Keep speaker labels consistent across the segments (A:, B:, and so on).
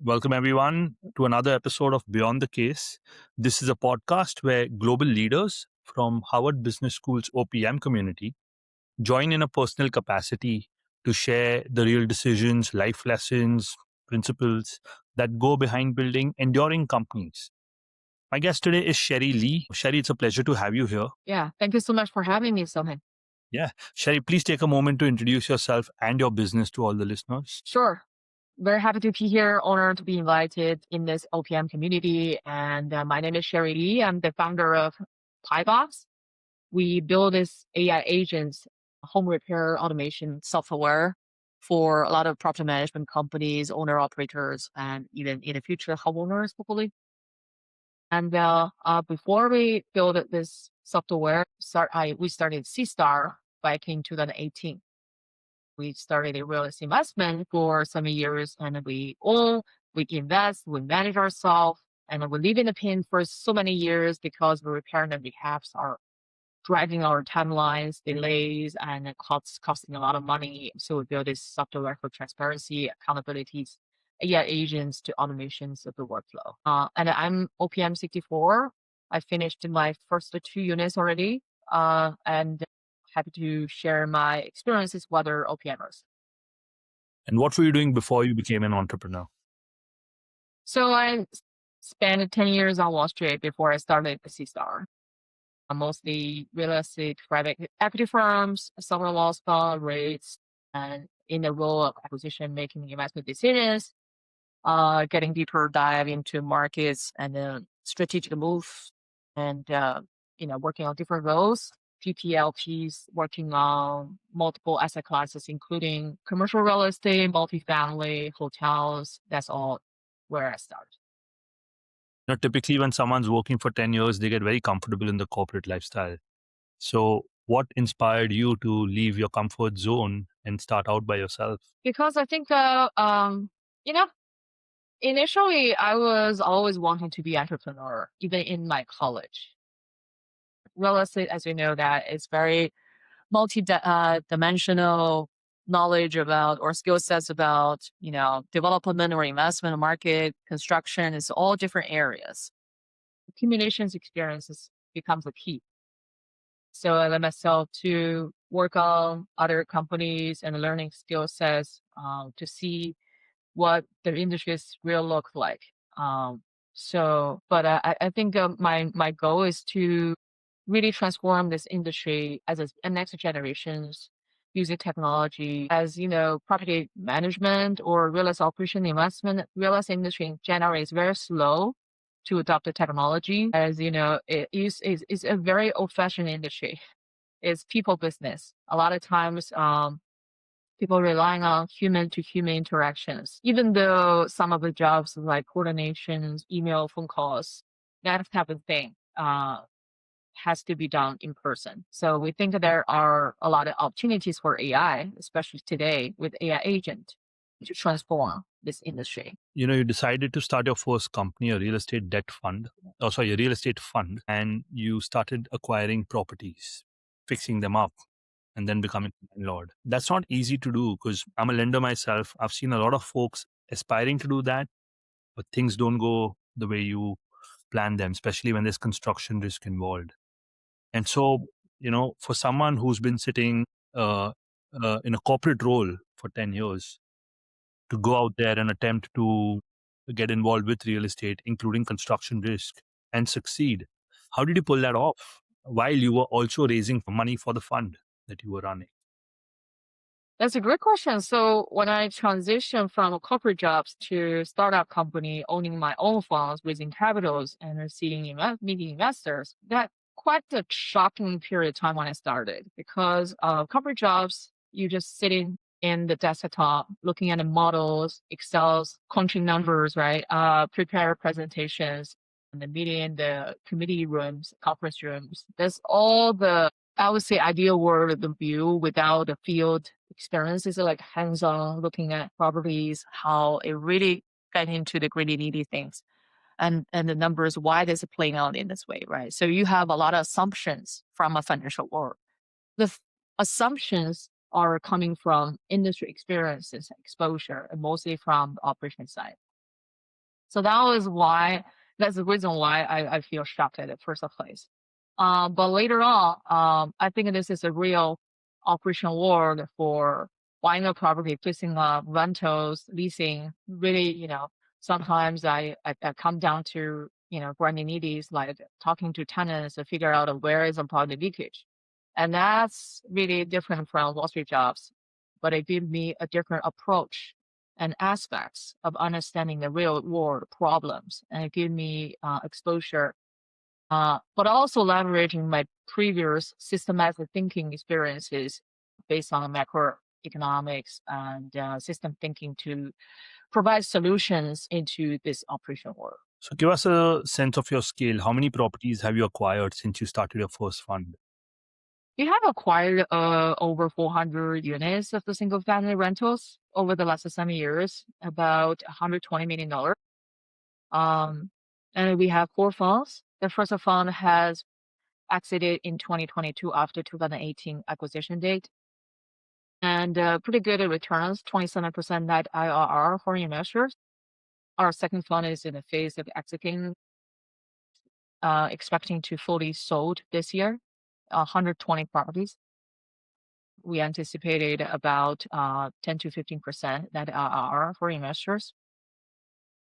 A: Welcome, everyone, to another episode of Beyond the Case. This is a podcast where global leaders from Harvard Business School's OPM community join in a personal capacity to share the real decisions, life lessons, principles that go behind building enduring companies. My guest today is Sherry Lee. Sherry, it's a pleasure to have you here.
B: Yeah, thank you so much for having me, Sohan.
A: Yeah. Sherry, please take a moment to introduce yourself and your business to all the listeners.
B: Sure. Very happy to be here. Honored to be invited in this OPM community. And my name is Sherry Lee. I'm the founder of PaiBox. We build this AI agents, home repair automation software for a lot of property management companies, owner operators, and even in the future, homeowners, hopefully. And before we build this software, we started C-Star back in 2018. We started a real estate investment for some years, and we invest, we manage ourselves, and we live in the pain for so many years because the repair and rehabs are driving our timelines, delays, and it costing a lot of money. So we build this software for transparency, accountabilities, AI agents to automations of the workflow. And I'm OPM 64. I finished my first 2 units already, and happy to share my experiences with other OPMers.
A: And what were you doing before you became an entrepreneur?
B: So I spent 10 years on Wall Street before I started the C-Star. Mostly real estate, private equity firms, sovereign wealth fund, REITs, and in the role of acquisition, making investment decisions, getting deeper dive into markets and then strategic moves, and working on different roles. PPLPs, working on multiple asset classes, including commercial real estate, multifamily, hotels. That's all where I started.
A: Typically when someone's working for 10 years, they get very comfortable in the corporate lifestyle. So what inspired you to leave your comfort zone and start out by yourself?
B: Because I think, initially I was always wanting to be entrepreneur, even in my college. Real estate, as you know, that is very multi-dimensional knowledge about or skill sets about, development or investment market, construction. It's all different areas. Accumulations experiences becomes a key. So I let myself to work on other companies and learning skill sets to see what the industry's real look like. But I think my goal is to really transform this industry as a next generations using technology as property management or real estate operation investment. Real estate industry in general is very slow to adopt the technology, as it is a very old-fashioned industry. It's people business. A lot of times people relying on human to human interactions, even though some of the jobs like coordinations, email, phone calls, that type of thing has to be done in person. So we think that there are a lot of opportunities for AI, especially today with AI agent, to transform this industry.
A: You decided to start your first company, a real estate debt fund, a real estate fund, and you started acquiring properties, fixing them up, and then becoming a landlord. That's not easy to do because I'm a lender myself. I've seen a lot of folks aspiring to do that, but things don't go the way you plan them, especially when there's construction risk involved. And so, for someone who's been sitting in a corporate role for 10 years, to go out there and attempt to get involved with real estate, including construction risk, and succeed, how did you pull that off while you were also raising money for the fund that you were running?
B: That's a great question. So when I transitioned from corporate jobs to startup company, owning my own funds, raising capitals, and meeting investors, that quite a shocking period of time when I started because corporate jobs, you just sitting in the desktop, looking at the models, Excel's, crunching numbers, right? Prepare presentations, and the meeting, the committee rooms, conference rooms. That's all I would say ideal world of the view without the field experiences, like hands-on looking at properties, how it really get into the gritty nitty things and the numbers, why is it playing out in this way, right? So you have a lot of assumptions from a financial world. The assumptions are coming from industry experiences, exposure, and mostly from the operation side. So that's the reason why I feel shocked at the first place. But later on, I think this is a real operational world for buying a property, fixing up rentals, leasing. Really, sometimes I come down to, granularities, like talking to tenants to figure out where is the property leakage. And that's really different from Wall Street jobs, but it gives me a different approach and aspects of understanding the real world problems. And it gives me exposure, but also leveraging my previous systematic thinking experiences based on macroeconomics and system thinking to provide solutions into this operational world.
A: So give us a sense of your scale. How many properties have you acquired since you started your first fund?
B: We have acquired over 400 units of the single family rentals over the last 7 years, about $120 million. And we have 4 funds. The first fund has exited in 2022 after 2018 acquisition date. And pretty good returns, 27% net IRR for investors. Our second fund is in the phase of exiting, expecting to fully sold this year, 120 properties. We anticipated about 10 to 15% net IRR for investors.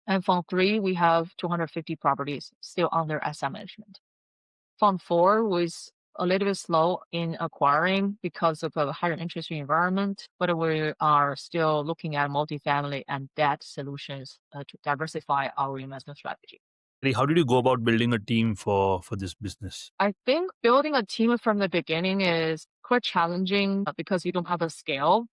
B: And Fund 3, we have 250 properties still under asset management. Fund 4 was a little bit slow in acquiring because of a higher interest rate environment, but we are still looking at multifamily and debt solutions to diversify our investment strategy.
A: How did you go about building a team for this business?
B: I think building a team from the beginning is quite challenging because you don't have a scale.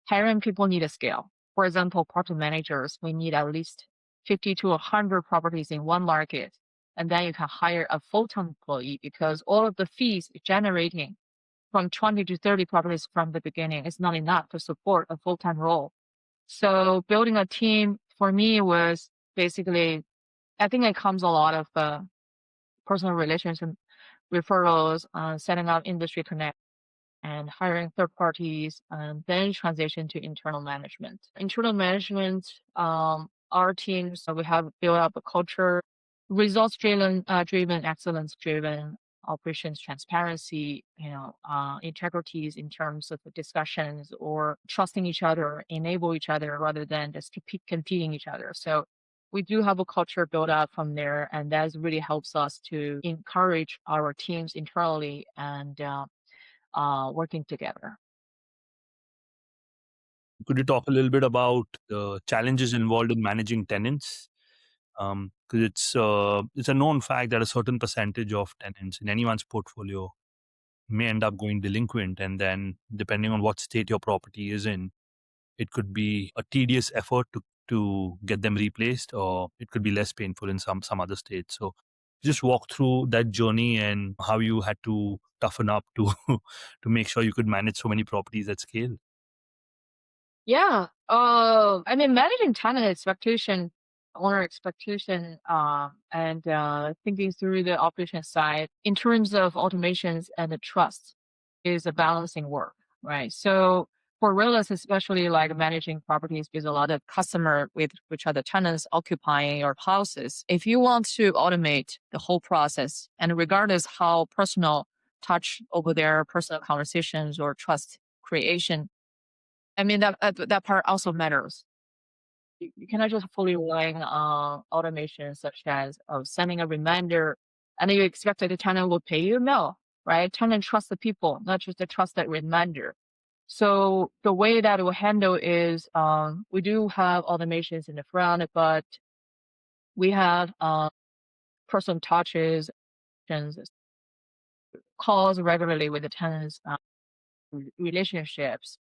B: Hiring people need a scale. For example, property managers, we need at least 50 to 100 properties in one market. And then you can hire a full-time employee because all of the fees generating from 20 to 30 properties from the beginning is not enough to support a full-time role. So building a team for me was basically, I think it comes a lot of personal relations and referrals, setting up industry connect, and hiring third parties, and then transition to internal management. Internal management, our teams, we have built up a culture, results driven, excellence driven, operations transparency, integrities in terms of the discussions or trusting each other, enable each other rather than just competing each other. So we do have a culture built up from there, and that really helps us to encourage our teams internally and working together.
A: Could you talk a little bit about the challenges involved in managing tenants? Because it's a known fact that a certain percentage of tenants in anyone's portfolio may end up going delinquent, and then depending on what state your property is in, it could be a tedious effort to get them replaced, or it could be less painful in some other states. So just walk through that journey and how you had to toughen up to to make sure you could manage so many properties at scale.
B: Yeah. I mean, managing tenant expectation, owner expectation, and thinking through the operation side in terms of automations and the trust is a balancing work, right? So for real estate, especially like managing properties with a lot of customer with which are the tenants occupying your houses. If you want to automate the whole process, and regardless how personal touch over their personal conversations or trust creation, I mean, that part also matters. You cannot just fully rely on automation such as sending a reminder and then you expect that the tenant will pay you. No, right? Tenant trusts the people, not just the trust that reminder. So the way that we'll handle is we do have automations in the front, but we have person touches and calls regularly with the tenants, relationships.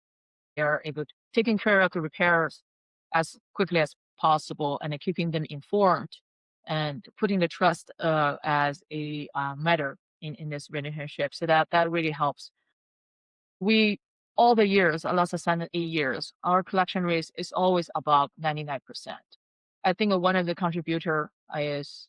B: They're able to taking care of the repairs as quickly as possible and keeping them informed and putting the trust as a matter in this relationship. So that really helps. We all the years, last 7 8 years, our collection rate is always above 99%. I think one of the contributor is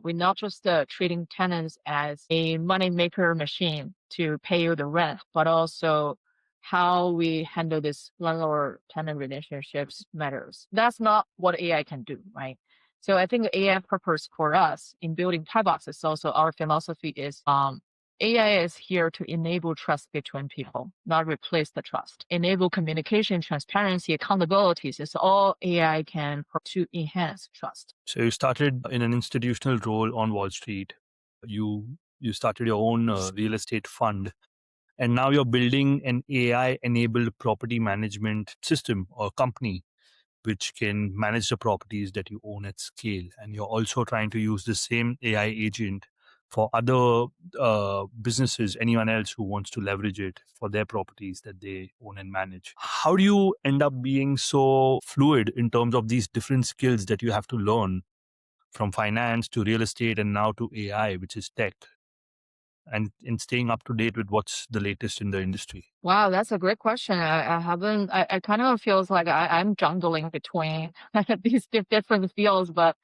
B: we're not just treating tenants as a money maker machine to pay you the rent, but also how we handle this landlord tenant relationships matters. That's not what AI can do, right? So I think AI purpose for us in building PaiBox is also our philosophy is AI is here to enable trust between people, not replace the trust. Enable communication, transparency, accountabilities. It's all AI can to enhance trust.
A: So you started in an institutional role on Wall Street. You started your own real estate fund, and now you're building an AI enabled property management system or company which can manage the properties that you own at scale. And you're also trying to use the same AI agent for other businesses, anyone else who wants to leverage it for their properties that they own and manage. How do you end up being so fluid in terms of these different skills that you have to learn from finance to real estate and now to AI, which is tech, and in staying up to date with what's the latest in the industry?
B: Wow, that's a great question. I haven't, I kind of feels like I'm jungling between these different fields, but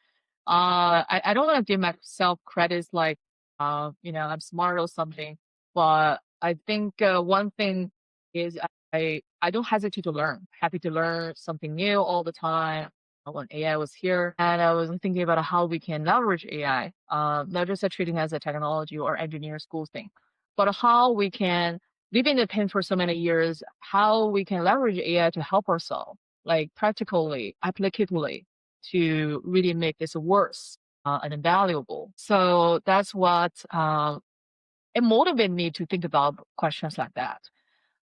B: I don't want to give myself credits like, I'm smart or something. But I think one thing is I don't hesitate to learn. Happy to learn something new all the time. When AI was here, and I was thinking about how we can leverage AI, not just treating as a technology or engineer school thing, but how we can live in the pen for so many years, how we can leverage AI to help ourselves, like practically, applicatively, to really make this worse and valuable. So that's what it motivated me to think about questions like that.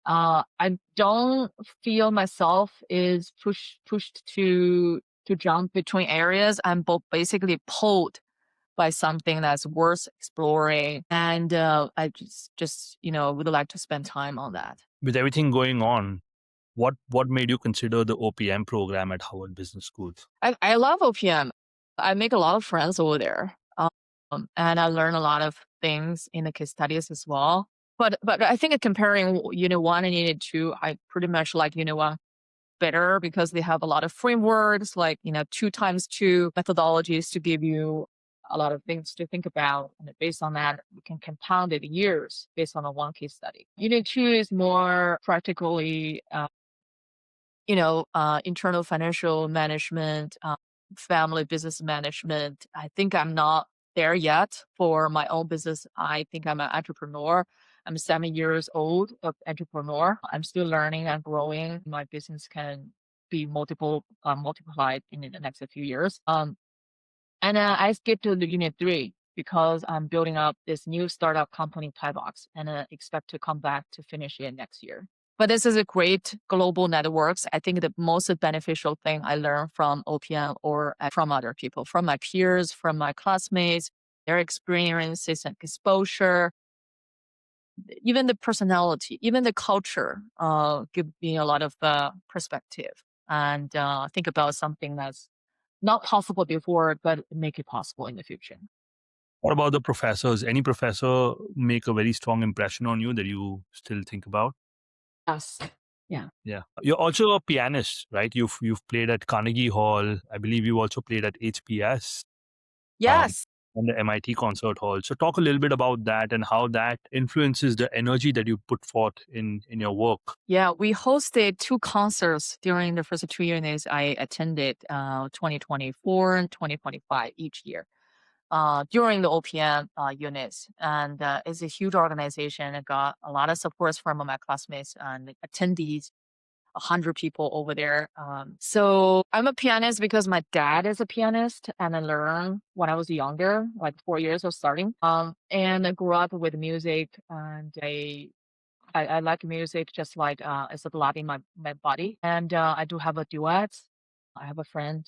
B: I don't feel myself is pushed to jump between areas. I'm both basically pulled by something that's worth exploring, and I just would like to spend time on that.
A: With everything going on, what made you consider the OPM program at Harvard Business School?
B: I love OPM. I make a lot of friends over there, and I learn a lot of things in the case studies as well. But I think comparing Unit 1 and Unit 2, I pretty much like Unit 1 better because they have a lot of frameworks, like 2x2 methodologies to give you a lot of things to think about. And based on that, we can compound it years based on a one case study. Unit 2 is more practically internal financial management, family business management. I think I'm not there yet for my own business. I think I'm an entrepreneur. I'm 7 years old of entrepreneur. I'm still learning and growing. My business can be multiplied in the next few years. And I skipped to the Unit 3 because I'm building up this new startup company, PaiBox, and expect to come back to finish it next year. But this is a great global networks. I think the most beneficial thing I learned from OPM or from other people, from my peers, from my classmates, their experiences and exposure, even the personality, even the culture, give me a lot of perspective and think about something that's not possible before, but make it possible in the future.
A: What about the professors? Any professor make a very strong impression on you that you still think about?
B: Yes. Yeah.
A: Yeah. You're also a pianist, right? You've played at Carnegie Hall. I believe you also played at HPS, um,
B: Yes.
A: and the MIT Concert Hall. So talk a little bit about that and how that influences the energy that you put forth in your work.
B: Yeah. We hosted two concerts during the first 2 years I attended, 2024 and 2025 each year. During the OPM units. And it's a huge organization. I got a lot of supports from my classmates and attendees, 100 people over there. So I'm a pianist because my dad is a pianist and I learned when I was younger, like 4 years of starting. And I grew up with music and I like music just like it's a blood in my body. And I do have a duet. I have a friend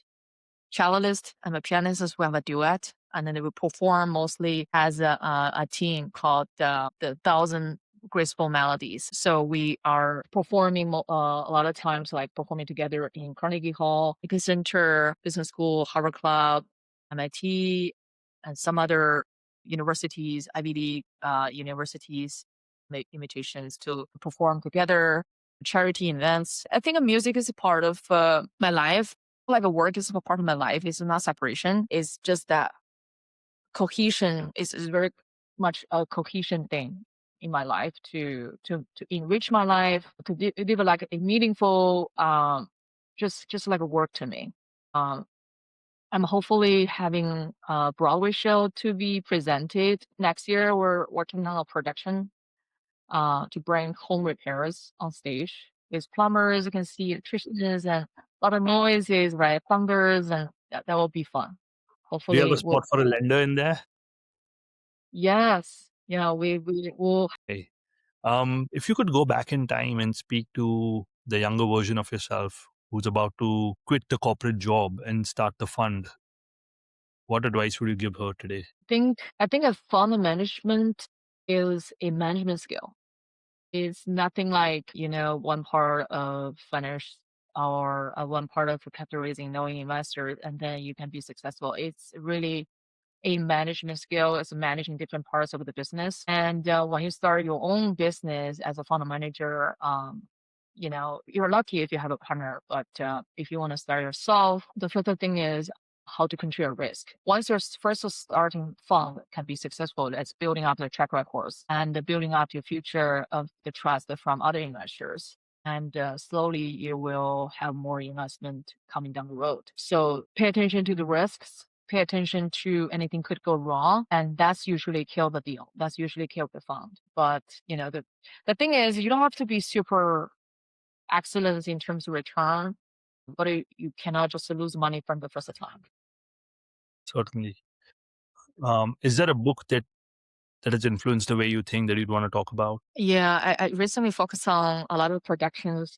B: cellist. I'm a pianist as well, a duet. And then we perform mostly as a team called the Thousand Graceful Melodies. So we are performing a lot of times, like performing together in Carnegie Hall, Lincoln Center, Business School, Harvard Club, MIT, and some other universities, Ivy League universities, make invitations to perform together, charity events. I think music is a part of my life, like a work is a part of my life. It's not separation. It's just that cohesion is very much a cohesion thing in my life to enrich my life, to live like a meaningful, just like a work to me. Um, I'm hopefully having a Broadway show to be presented next year. We're working on a production to bring home repairs on stage. There's plumbers, you can see electricians and a lot of noises, right? Thunders, and that will be fun.
A: Do you have a
B: Hopefully we'll
A: spot for a lender in there?
B: yes. Yeah, we will.
A: Okay. If you could go back in time and speak to the younger version of yourself who's about to quit the corporate job and start the fund, what advice would you give her today?
B: I think a fund management is a management skill. It's nothing like, one part of finance or one part of capital raising, knowing investors, and then you can be successful. It's really a management skill is managing different parts of the business. And when you start your own business as a fund manager, you're lucky if you have a partner. But if you want to start yourself, the first thing is how to control your risk. Once your first starting fund can be successful, it's building up the track records and building up your future of the trust from other investors. And slowly you will have more investment coming down the road. So pay attention to the risks, pay attention to anything could go wrong, and that's usually kill the deal. That's usually kill the fund. But the thing is, you don't have to be super excellent in terms of return, but you cannot just lose money from the first time.
A: Certainly. Is there a book that has influenced the way you think that you'd want to talk about?
B: Yeah, I recently focused on a lot of productions,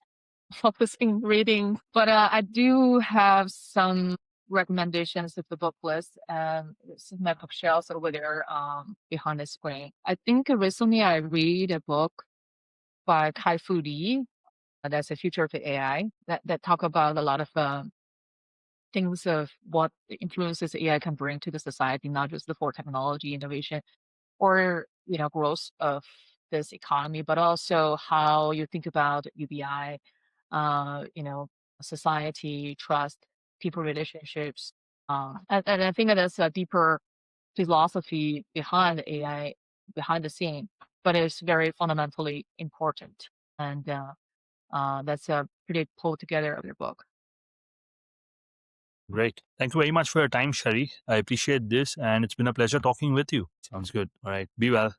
B: focusing reading, but I do have some recommendations of the book list. And this is my bookshelves over there behind the screen. I think recently I read a book by Kai-Fu Lee. That's the future of AI that talk about a lot of things of what the influences AI can bring to the society, not just for technology innovation or growth of this economy, but also how you think about UBI, uh, you know, society, trust, people relationships. And I think that there's a deeper philosophy behind AI, behind the scene, but it's very fundamentally important. And that's a pretty pulled together of your book.
A: Great. Thank you very much for your time, Shari. I appreciate this, and it's been a pleasure talking with you. Sounds good. All right. Be well.